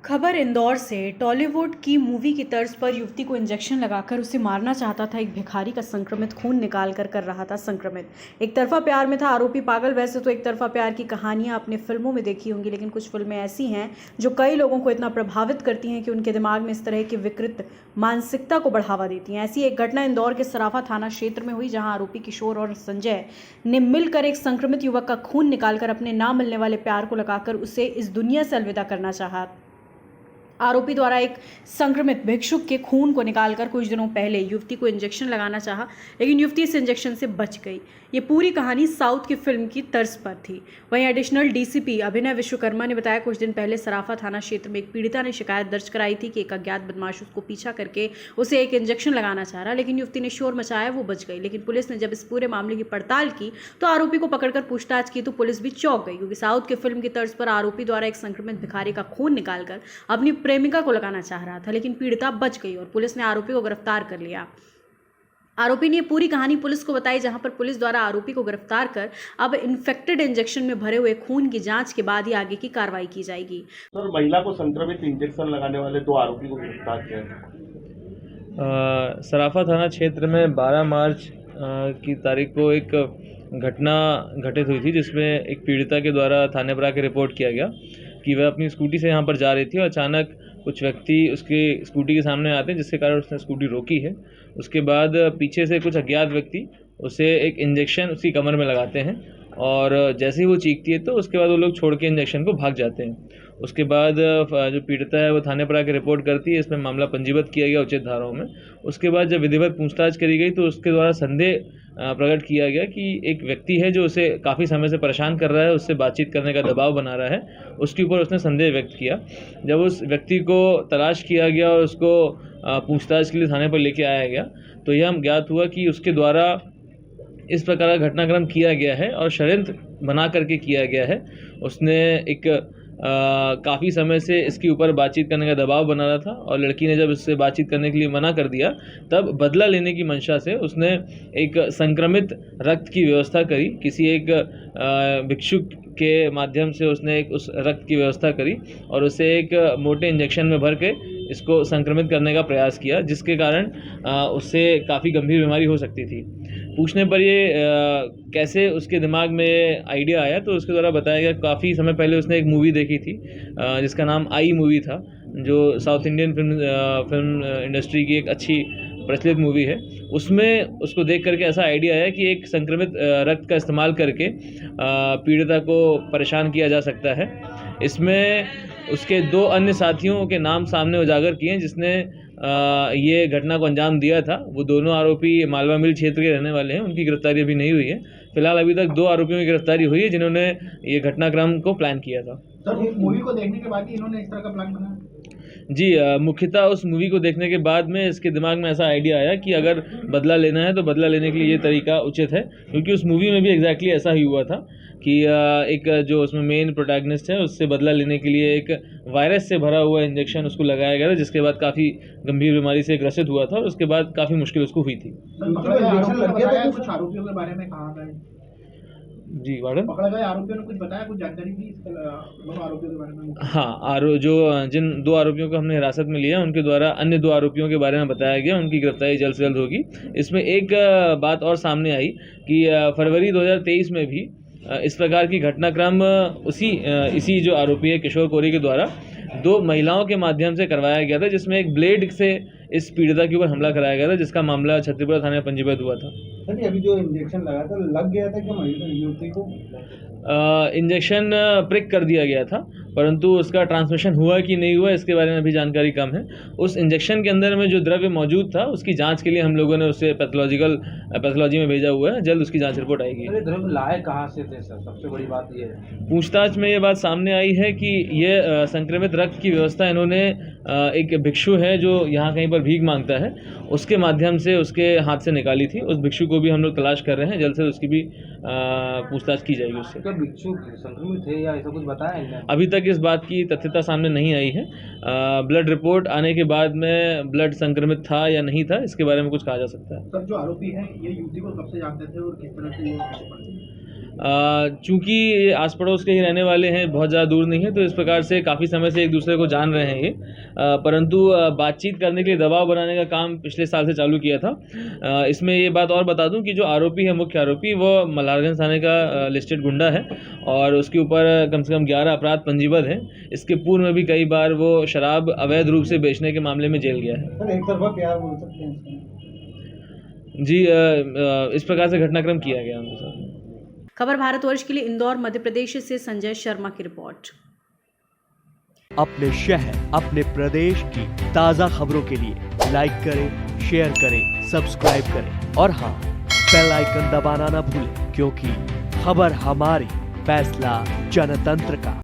खबर इंदौर से। टॉलीवुड की मूवी की तर्ज पर युवती को इंजेक्शन लगाकर उसे मारना चाहता था एक भिखारी का संक्रमित खून निकाल कर रहा था संक्रमित। एक तरफा प्यार में था आरोपी पागल। वैसे तो एक तरफा प्यार की कहानियां आपने फिल्मों में देखी होंगी, लेकिन कुछ फिल्में ऐसी हैं जो कई लोगों को इतना प्रभावित करती हैं कि उनके दिमाग में इस तरह की विकृत मानसिकता को बढ़ावा देती हैं। ऐसी एक घटना इंदौर के सराफा थाना क्षेत्र में हुई, जहां आरोपी किशोर और संजय ने मिलकर एक संक्रमित युवक का खून निकालकर अपने ना मिलने वाले प्यार को लगाकर उसे इस दुनिया से अलविदा करना चाहा। आरोपी द्वारा एक संक्रमित भिक्षुक के खून को निकालकर कुछ दिनों पहले युवती को इंजेक्शन लगाना चाहा, लेकिन युवती इस इंजेक्शन से बच गई। ये पूरी कहानी साउथ की फिल्म की तर्ज पर थी। वहीं एडिशनल डीसीपी अभिनय विश्वकर्मा ने बताया, कुछ दिन पहले सराफा थाना क्षेत्र में एक पीड़िता ने शिकायत दर्ज कराई थी कि एक अज्ञात बदमाश उसको पीछा करके उसे एक इंजेक्शन लगाना चाह रहा, लेकिन युवती ने शोर मचाया, वो बच गई। लेकिन पुलिस ने जब इस पूरे मामले की पड़ताल की तो आरोपी को पकड़कर पूछताछ की तो पुलिस भी चौंक गई, क्योंकि साउथ की फिल्म की तर्ज पर आरोपी द्वारा एक संक्रमित भिखारी का खून निकालकर अपनी प्रेमिका को लगाना चाह रहा था, लेकिन पीड़िता बच गई और पुलिस ने आरोपी को गिरफ्तार कर लिया। आरोपी ने पूरी कहानी पुलिस को बताई, जहां पर पुलिस द्वारा आरोपी को गिरफ्तार कर अब इन्फेक्टेड इंजेक्शन में भरे हुए खून की जांच के बाद ही आगे की कार्रवाई की जाएगी। सर, महिला को संक्रमित इंजेक्शन लगाने वाले 2 आरोपी को गिरफ्तार किया है। सराफा थाना क्षेत्र में 12 मार्च की तारीख को एक घटना घटित हुई थी, जिसमें एक पीड़िता के द्वारा थाने पर आकर रिपोर्ट किया गया कि वह अपनी स्कूटी से यहाँ पर जा रही थी और अचानक कुछ व्यक्ति उसके स्कूटी के सामने आते हैं, जिसके कारण उसने स्कूटी रोकी है। उसके बाद पीछे से कुछ अज्ञात व्यक्ति उसे एक इंजेक्शन उसकी कमर में लगाते हैं और जैसे ही वो चीखती है तो उसके बाद वो लोग छोड़ के इंजेक्शन को भाग जाते हैं। उसके बाद जो पीड़िता है वो थाने पर आकर रिपोर्ट करती है। इसमें मामला पंजीबद्ध किया गया उचित धाराओं में। उसके बाद जब विधिवत पूछताछ करी गई तो उसके द्वारा संदेह प्रकट किया गया कि एक व्यक्ति है जो उसे काफ़ी समय से परेशान कर रहा है, उससे बातचीत करने का दबाव बना रहा है, उसके ऊपर उसने संदेह व्यक्त किया। जब उस व्यक्ति को तलाश किया गया और उसको पूछताछ के लिए थाने पर लेके आया गया तो यह हम ज्ञात हुआ कि उसके द्वारा इस प्रकार का घटनाक्रम किया गया है और षड्यंत्र बना करके किया गया है। उसने एक काफ़ी समय से इसके ऊपर बातचीत करने का दबाव बना रहा था और लड़की ने जब इससे बातचीत करने के लिए मना कर दिया तब बदला लेने की मंशा से उसने एक संक्रमित रक्त की व्यवस्था करी। किसी एक भिक्षुक के माध्यम से उसने एक उस रक्त की व्यवस्था करी और उसे एक मोटे इंजेक्शन में भर के इसको संक्रमित करने का प्रयास किया, जिसके कारण उससे काफ़ी गंभीर बीमारी हो सकती थी। पूछने पर ये कैसे उसके दिमाग में आइडिया आया तो उसके द्वारा बताया गया काफ़ी समय पहले उसने एक मूवी देखी थी जिसका नाम आई मूवी था, जो साउथ इंडियन फिल्म इंडस्ट्री की एक अच्छी प्रचलित मूवी है। उसमें उसको देख करके ऐसा आइडिया आया कि एक संक्रमित रक्त का इस्तेमाल करके पीड़िता को परेशान किया जा सकता है। इसमें उसके 2 अन्य साथियों के नाम सामने उजागर किए हैं जिसने ये घटना को अंजाम दिया था। वो दोनों आरोपी मालवा मिल क्षेत्र के रहने वाले हैं। उनकी गिरफ्तारी अभी नहीं हुई है। फिलहाल अभी तक 2 आरोपियों की गिरफ्तारी हुई है जिन्होंने ये घटनाक्रम को प्लान किया था। सर, ये मूवी को देखने के बाद ही इन्होंने इस तरह का प्लान बनाया? जी, मुख्यतः उस मूवी को देखने के बाद में इसके दिमाग में ऐसा आइडिया आया कि अगर बदला लेना है तो बदला लेने के लिए ये तरीका उचित है, क्योंकि उस मूवी में भी एग्जैक्टली ऐसा ही हुआ था कि एक जो उसमें मेन प्रोटैगनिस्ट है उससे बदला लेने के लिए एक वायरस से भरा हुआ इंजेक्शन उसको लगाया गया था, जिसके बाद काफ़ी गंभीर बीमारी से ग्रसित हुआ था और उसके बाद काफ़ी मुश्किल उसको हुई थी। कुछ आरोपियों के बारे में कहा गया? जी वार्डन, पकड़े गए आरोपियों ने कुछ बताया, कुछ जानकारी दी दोनों आरोपियों के बारे में? हाँ, जिन 2 आरोपियों को हमने हिरासत में लिया उनके द्वारा अन्य 2 आरोपियों के बारे में बताया गया। उनकी गिरफ्तारी जल्द से जल्द होगी। इसमें एक बात और सामने आई कि फरवरी 2023 में भी इस प्रकार की घटनाक्रम इसी जो आरोपी है किशोर कोरी के द्वारा 2 महिलाओं के माध्यम से करवाया गया था, जिसमें एक ब्लेड से इस पीड़िता के ऊपर हमला कराया गया था, जिसका मामला छत्तीसपुरा थाने में पंजीबद्ध हुआ था। सर, अभी जो इंजेक्शन लगा था लग गया था क्या युवती को? इंजेक्शन प्रिक कर दिया गया था, परंतु उसका ट्रांसमिशन हुआ कि नहीं हुआ इसके बारे में भी जानकारी कम है। उस इंजेक्शन के अंदर में जो द्रव्य मौजूद था उसकी जांच के लिए हम लोगों ने उसे पैथोलॉजी में भेजा हुआ है। जल्द उसकी जांच रिपोर्ट आएगी। द्रव्य लाए कहाँ से थे सर? सबसे बड़ी बात ये है, पूछताछ में ये बात सामने आई है कि ये संक्रमित रक्त की व्यवस्था इन्होंने एक भिक्षु है जो यहाँ कहीं पर भीख मांगता है, उसके माध्यम से उसके हाथ से निकाली थी। उस भिक्षु को भी हम लोग तलाश कर रहे हैं। जल्द से उसकी भी पूछताछ की जाएगी उससे। क्या भिक्षु संक्रमित थे या ऐसा कुछ बताया है? अभी तक इस बात की तथ्यता सामने नहीं आई है। ब्लड रिपोर्ट आने के बाद में ब्लड संक्रमित था या नहीं था इसके बारे में कुछ कहा जा सकता है। सर, जो आरोपी हैं ये युवती को कब से जानते थे और किस तरह से ये चूँकि ये आस पड़ोस के ही रहने वाले हैं, बहुत ज़्यादा दूर नहीं है, तो इस प्रकार से काफ़ी समय से एक दूसरे को जान रहे हैं ये। परंतु बातचीत करने के लिए दबाव बनाने का काम पिछले साल से चालू किया था। इसमें ये बात और बता दूं कि जो आरोपी है, मुख्य आरोपी, वो मल्हारगंज थाने का लिस्टेड गुंडा है और उसके ऊपर कम से कम 11 अपराध पंजीबद्ध हैं। इसके पूर्व में भी कई बार वो शराब अवैध रूप से बेचने के मामले में जेल गया है। सर एक तरफा प्यार बोल सकते हैं इसको? जी, इस प्रकार से घटनाक्रम किया गया उनके साथ। खबर भारतवर्ष के लिए इंदौर मध्य प्रदेश से संजय शर्मा की रिपोर्ट। अपने शहर, अपने प्रदेश की ताजा खबरों के लिए लाइक करें, शेयर करें, सब्सक्राइब करें और हाँ, बेल आइकन दबाना ना भूलें, क्योंकि खबर हमारी, फैसला जनतंत्र का।